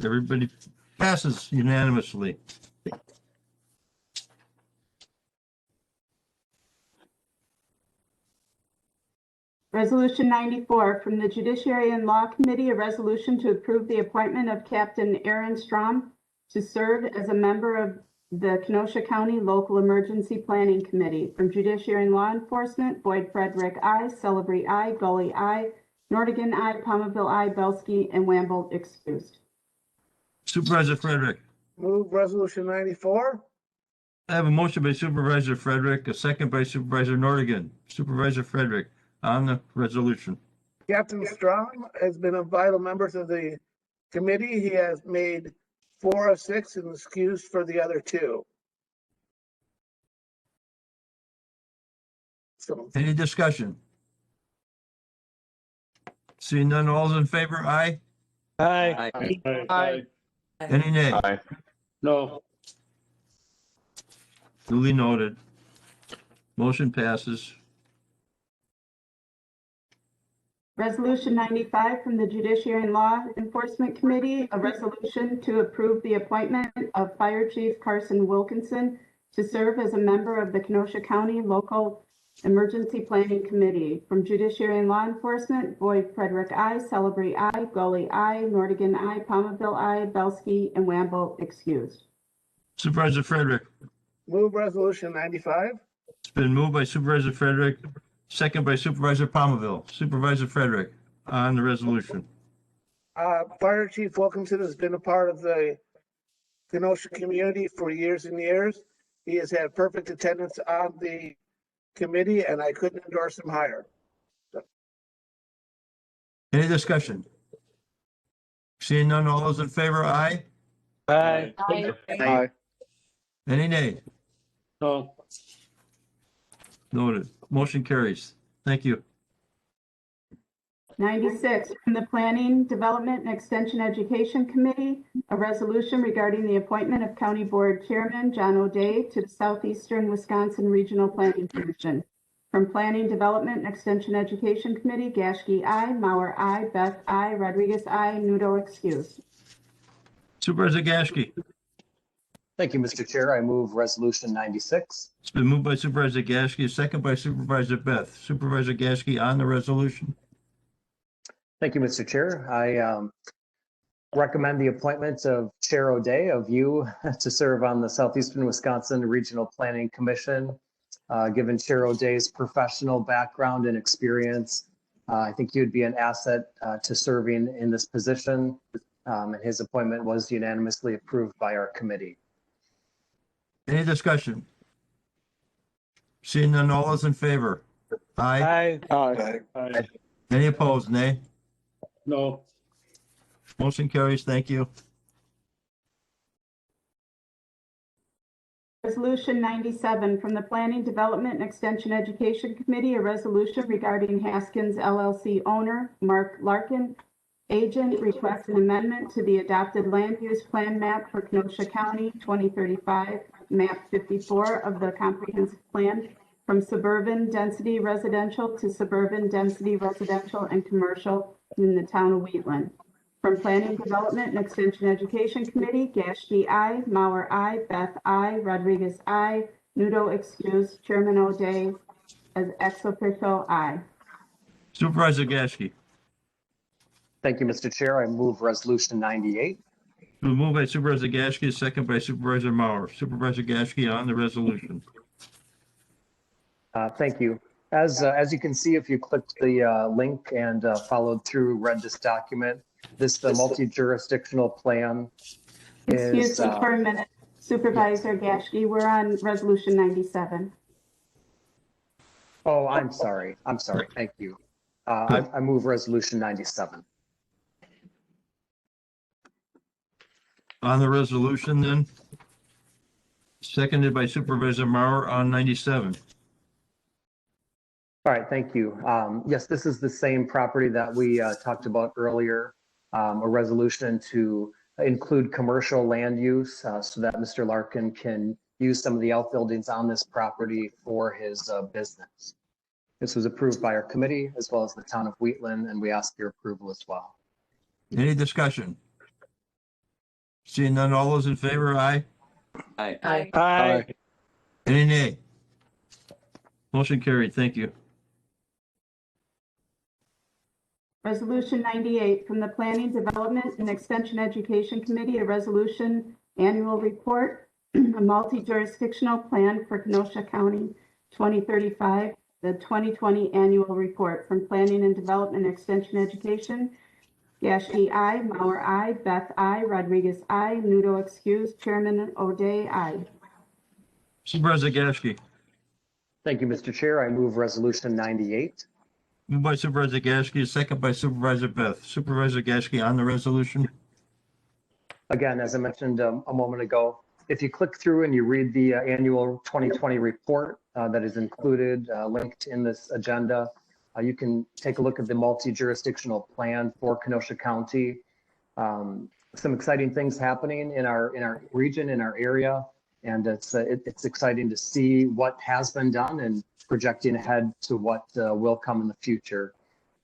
Everybody passes unanimously. Resolution 94 from the Judiciary and Law Committee, a resolution to approve the appointment of Captain Aaron Strom to serve as a member of the Kenosha County Local Emergency Planning Committee. From Judiciary and Law Enforcement, Boyd Frederick, I. Celebrate, I. Gully, I. Nordigan, I. Palmville, I. Belsky, and Wamble excused. Supervisor Frederick. Move resolution 94. I have a motion by Supervisor Frederick, a second by Supervisor Nordigan. Supervisor Frederick, on the resolution. Captain Strong has been a vital member to the committee. He has made 4 of 6 and excused for the other 2. So, Any discussion? Seeing none, all those in favor, aye. Aye. Aye. Any nay? Aye. No. Duly noted. Motion passes. Resolution 95 from the Judiciary and Law Enforcement Committee, a resolution to approve the appointment of Fire Chief Carson Wilkinson to serve as a member of the Kenosha County Local Emergency Planning Committee. From Judiciary and Law Enforcement, Boyd Frederick, I. Celebrate, I. Gully, I. Nordigan, I. Palmville, I. Belsky, and Wamble excused. Supervisor Frederick. move resolution 95. It's been moved by Supervisor Frederick, second by Supervisor Palmville. Supervisor Frederick, on the resolution. Fire Chief Wilkinson has been a part of the Kenosha community for years and years. He has had perfect attendance on the committee, and I couldn't endorse him higher. Any discussion? Seeing none, all those in favor, aye. Aye. Aye. Any nay? No. Noted. Motion carries. Thank you. 96, from the Planning, Development, and Extension Education Committee, a resolution regarding the appointment of County Board Chairman John O'Day to the Southeastern Wisconsin Regional Planning Commission. From Planning, Development, and Extension Education Committee, Gashke, I. Mauer, I. Beth, I. Rodriguez, I. Nudo, excused. Supervisor Gashke. Thank you, Mr. Chair. I move resolution 96. It's been moved by Supervisor Gashke, second by Supervisor Beth. Supervisor Gashke on the resolution. Thank you, Mr. Chair. I recommend the appointment of Chair O'Day of you to serve on the Southeastern Wisconsin Regional Planning Commission. Given Chair O'Day's professional background and experience, I think he would be an asset to serving in this position. And his appointment was unanimously approved by our committee. Any discussion? Seeing none, all those in favor? Aye. Aye. Aye. Any opposed? Nay. No. Motion carries. Thank you. Resolution 97, from the Planning, Development, and Extension Education Committee, a resolution regarding Haskins LLC owner, Mark Larkin, agent, requests an amendment to the adopted land use plan map for Kenosha County 2035, map 54 of the comprehensive plan, from suburban density residential to suburban density residential and commercial in the town of Wheatland. From Planning, Development, and Extension Education Committee, Gashke, I. Mauer, I. Beth, I. Rodriguez, I. Nudo, excused. Chairman O'Day as ex officio, I. Supervisor Gashke. Thank you, Mr. Chair. I move resolution 98. Moved by Supervisor Gaskey, second by Supervisor Mauer. Supervisor Gaskey on the resolution. Thank you. As you can see, if you clicked the link and followed through, read this document, this multi-jurisdictional plan is. Excuse me for a minute, Supervisor Gaskey, we're on resolution 97. Oh, I'm sorry. Thank you. I move resolution 97. On the resolution then, seconded by Supervisor Mauer on 97. All right, thank you. Yes, this is the same property that we talked about earlier, a resolution to include commercial land use so that Mr. Larkin can use some of the outbuildings on this property for his business. This was approved by our committee as well as the town of Wheatland, and we ask your approval as well. Any discussion? Seeing none, all those in favor, aye. Aye. Aye. Aye. Any nay? Motion carried. Thank you. Resolution 98 from the Planning, Development, and Extension Education Committee, a resolution annual report, a multi-jurisdictional plan for Kenosha County 2035, the 2020 annual report from Planning and Development and Extension Education. Gaskey, aye. Mauer, aye. Beth, aye. Rodriguez, aye. Nudo, excused. Chairman O'Day, aye. Supervisor Gaskey. Thank you, Mr. Chair. I move resolution 98. Moved by Supervisor Gaskey, second by Supervisor Beth. Supervisor Gaskey on the resolution. Again, as I mentioned a moment ago, if you click through and you read the annual 2020 report that is included, linked in this agenda, you can take a look at the multi-jurisdictional plan for Kenosha County. Some exciting things happening in our region, in our area, and it's exciting to see what has been done and projecting ahead to what will come in the future.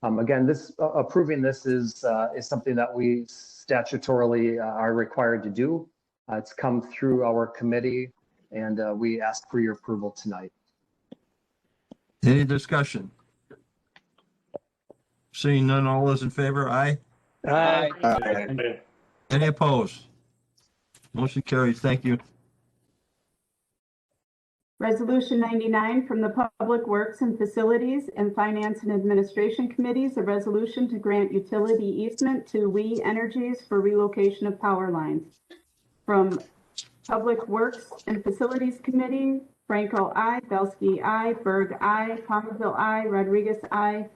Again, approving this is something that we statutorily are required to do. It's come through our committee, and we ask for your approval tonight. Any discussion? Seeing none, all those in favor, aye. Aye. Aye. Any opposed? Motion carries. Thank you. Resolution 99 from the Public Works and Facilities and Finance and Administration Committees, a resolution to grant utility easement to We Energies for relocation of power lines. From Public Works and Facilities Committee, Franco, I. Belsky, I. Berg, I. Palmerville, I. Rodriguez, I.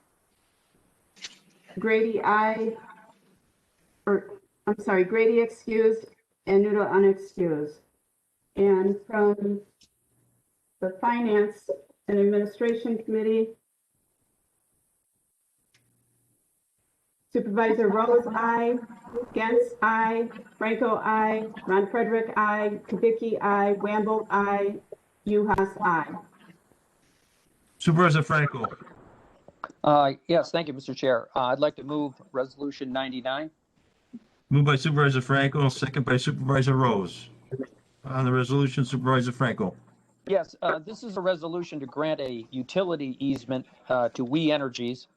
Grady, I. Grady excused and Nudo unexcused. And from the Finance and Administration Committee, Supervisor Rose, I. Gens, I. Franco, I. Ron Frederick, I. Kubicki, I. Wamble, I. Uhas, I. Supervisor Franco. Yes, thank you, Mr. Chair. I'd like to move resolution 99. Moved by Supervisor Franco, second by Supervisor Rose. On the resolution, Supervisor Franco. Yes, this is a resolution to grant a utility easement to We Energies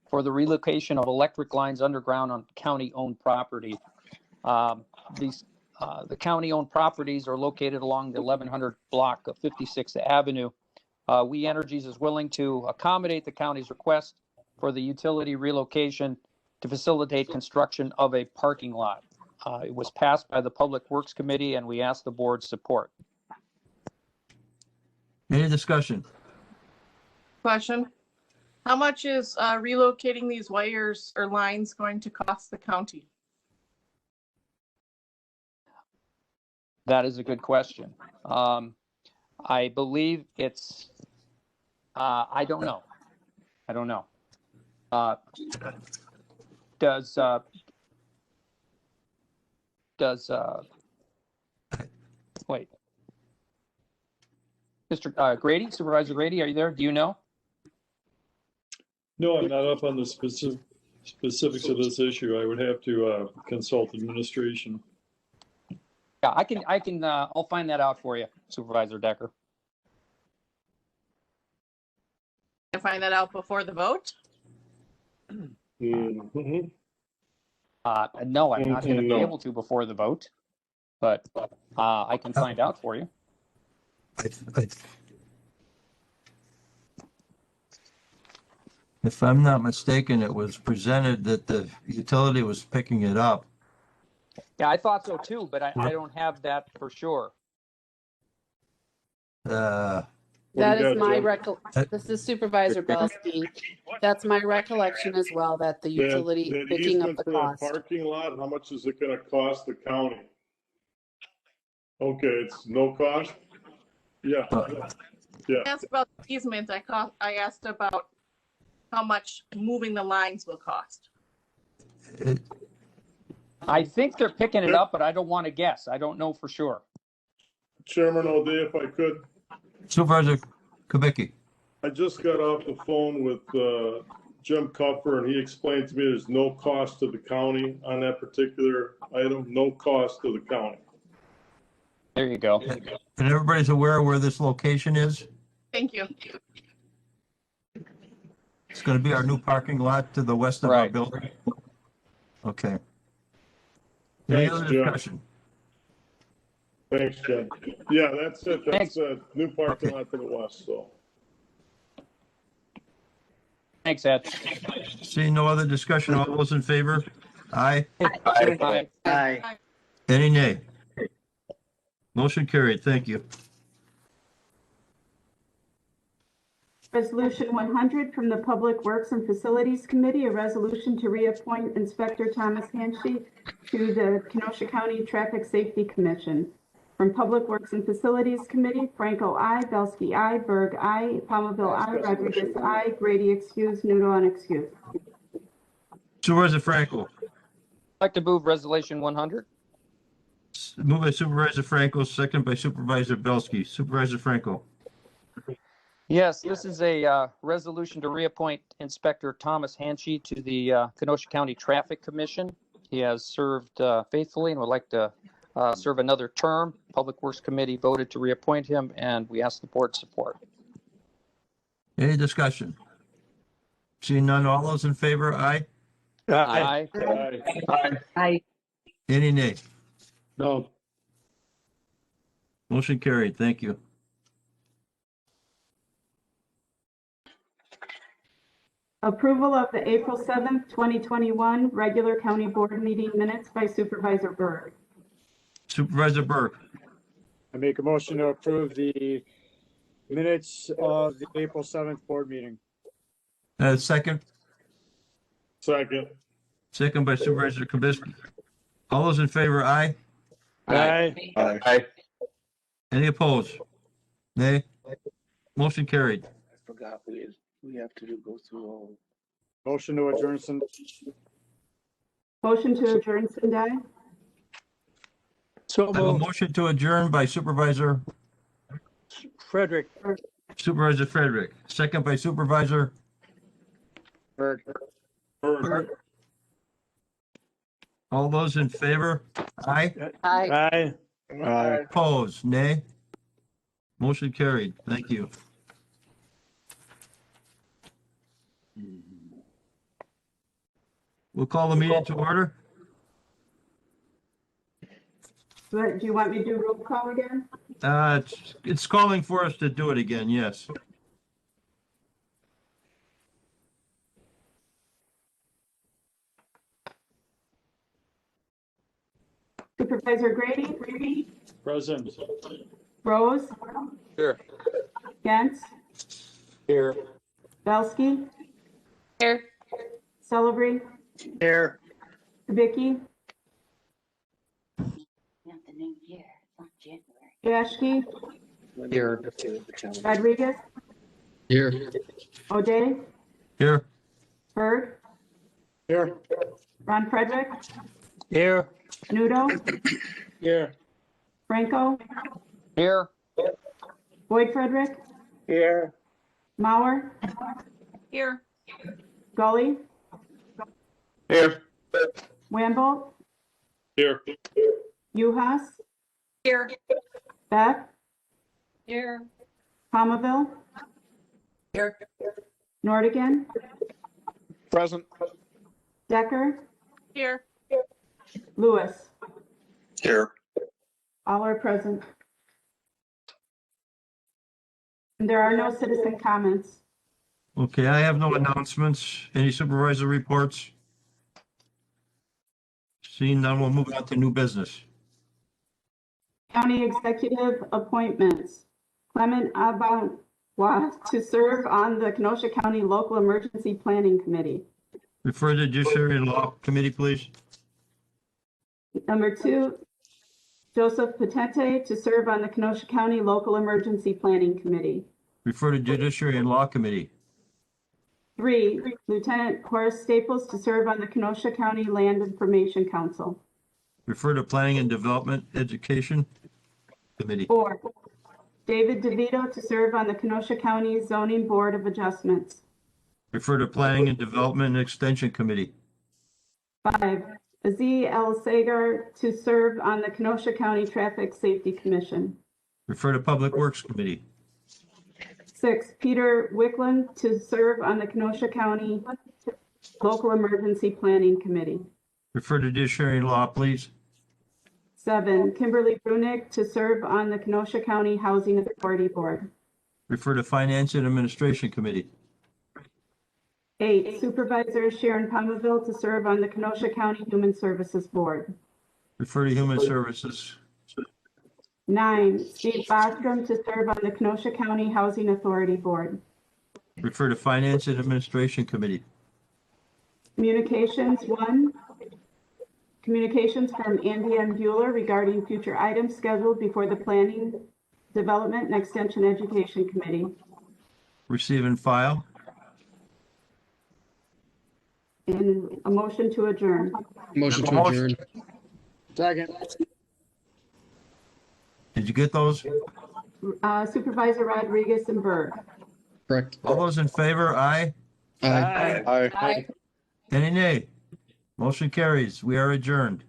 for the relocation of electric lines underground on county-owned property. The county-owned properties are located along the 1100 block of 56th Avenue. We Energies is willing to accommodate the county's request for the utility relocation to facilitate construction of a parking lot. It was passed by the Public Works Committee, and we ask the board's support. Any discussion? Question. How much is relocating these wires or lines going to cost the county? That is a good question. I believe it's, I don't know. Wait. Mr. Grady, Supervisor Grady, are you there? Do you know? No, I'm not up on the specifics of this issue. I would have to consult administration. Yeah, I'll find that out for you, Supervisor Decker. Can I find that out before the vote? Mm-hmm. No, I'm not going to be No. able to before the vote, but I can find out for you. If I'm not mistaken, it was presented that the utility was picking it up. Yeah, I thought so too, but I don't have that for sure. That is my this is Supervisor Belsky. That's my recollection as well, that the utility That picking up easement the for that cost. parking lot, how much is it gonna cost the county? Okay, it's no cost? Yeah. Yeah. I asked about the easement. I asked about how much moving the lines will cost. I think they're picking it up, but I don't want to guess. I don't know for sure. Chairman O'Day, if I could, Supervisor Kubicki. I just got off the phone with Jim Kreuser, and he explained to me there's no cost to the county on that particular item, no cost to the county. There you go. And everybody's aware where this location is? Thank you. It's going to be our new parking lot to the west of our building. Okay. Any Thanks, other Jim. discussion? Thanks, Jim. Yeah, that's it. That's a new parking lot to the west, so. Thanks, Ed. Seeing no other discussion, all those in favor? Aye. Aye. Aye. Any nay? Motion carried. Thank you. Resolution 100 from the Public Works and Facilities Committee, a resolution to reappoint Inspector Thomas Hanshey to the Kenosha County Traffic Safety Commission. From Public Works and Facilities Committee, Franco, I, Belsky, I, Berg, I, Palmville, I, Rodriguez, I, Grady, excused, Nudo, unexcused. Supervisor Franco. I'd like to move resolution 100. Moved by Supervisor Franco, second by Supervisor Belsky. Supervisor Franco. Yes, this is a resolution to reappoint Inspector Thomas Hanshey to the Kenosha County Traffic Commission. He has served faithfully and would like to serve another term. Public Works Committee voted to reappoint him, and we ask the board's support. Any discussion? Seeing none, all those in favor, aye. Aye. Aye. Any nay? No. Motion carried. Thank you. Approval of the April 7th, 2021 regular county board meeting minutes by Supervisor Berg. Supervisor Burke. I make a motion to approve the minutes of the April 7th board meeting. Second. Second. Second by Supervisor Kubicki. All those in favor, aye. Aye. Aye. Any opposed? Nay. Motion carried. I forgot we have to go through all. Motion to adjourn. Motion to adjourn, Sendai. So I have a motion to adjourn by Supervisor Frederick. Frederick. Second by Supervisor Berg. Berg. All those in favor? Aye. Aye. Aye. Opposed? Nay. Motion carried. Thank you. We'll call the meeting to order. Do you want me to do roll call again? It's calling for us to do it again, yes. Supervisor Grady? Present. Rose? Here. Gantz? Here. Belsky? Here. Celebrate? Here. Kubicki? Yashki? Here. Rodriguez? Here. O'Day? Here. Berg? Here. Ron Frederick? Here. Nudo? Here. Franco? Here. Boyd Frederick? Here. Mauer? Here. Gully? Here. Wamble? Here. Uhas? Here. Beck? Here. Palmville? Here. Nordigan? Present. Decker? Here. Lewis. Here. All are present. And there are no citizen comments. Okay, I have no announcements. Any supervisor reports? Seeing none, we'll move on to new business. County Executive appointments. Clement Abawa to serve on the Kenosha County Local Emergency Planning Committee. Refer to Judiciary and Law Committee, please. Number 2, Joseph Patente to serve on the Kenosha County Local Emergency Planning Committee. Refer to Judiciary and Law Committee. 3, Lieutenant Horace Staples to serve on the Kenosha County Land Information Council. Refer to Planning and Development Education Committee. 4, David DeVito to serve on the Kenosha County Zoning Board of Adjustments. Refer to Planning and Development and Extension Committee. 5, Aziz El Sagar to serve on the Kenosha County Traffic Safety Commission. Refer to Public Works Committee. 6, Peter Wickland to serve on the Kenosha County Local Emergency Planning Committee. Refer to Judiciary and Law, please. 7, Kimberly Brunick to serve on the Kenosha County Housing Authority Board. Refer to Finance and Administration Committee. 8, Supervisor Sharon Palmaville to serve on the Kenosha County Human Services Board. Refer to Human Services. 9, Steve Bostrom to serve on the Kenosha County Housing Authority Board. Refer to Finance and Administration Committee. Communications, 1, communications from Andy M. Bueller regarding future items scheduled before the Planning, Development, and Extension Education Committee. Receive and file. And a motion to adjourn. Motion to adjourn. Second. Did you get those? Supervisor Rodriguez and Berg. Correct. All those in favor, aye? Aye. Aye. Any nay? Motion carries. We are adjourned.